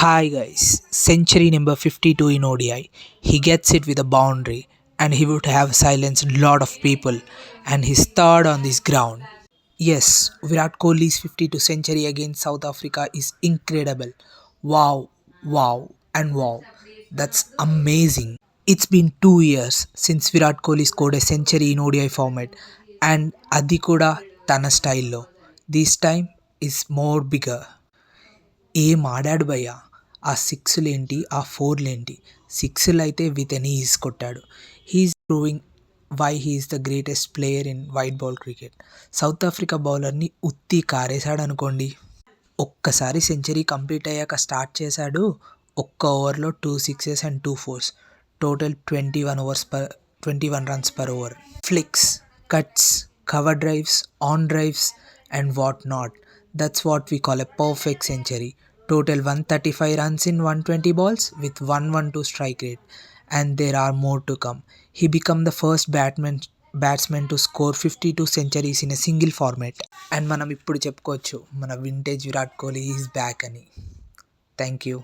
Hi guys, century number 52 in ODI. He gets it with a boundary and he would have silenced a lot of people and he's third on this ground. Yes, Virat Kohli's 52 century against South Africa is incredible. Wow, wow, and wow. That's amazing. It's been 2 years since Virat Kohli scored a century in ODI format and అది కూడా తన స్టైల్లో. This time is more bigger. ఏం ఆడాడు భయ్య. ఆ సిక్స్‌లేంటి, ఆ ఫోర్‌లేంటి. సిక్స్‌లైతే with ఎన్ ఈజ్ కొట్టాడు. He is proving why he is the greatest player in white ball cricket. South Africa బౌలర్‌ని ఉత్తి కారేసాడనుకోండి. ఒక్కసారి సెంచరీ కంప్లీట్ అయ్యాక స్టార్ట్ చేశాడు. ఒక్క ఓవర్‌లో 2 sixes and 2 fours. Total 21 runs per over. Flicks, cuts, cover drives, on drives and what not. That's what we call a perfect century. Total 135 runs in 120 balls with 112 strike rate, and there are more to come. He became the first batsman to score 52 centuries in a single format. And మనం ఇప్పుడు చెప్పుకోవచ్చు మన vintage Virat Kohli is back అని. Thank you.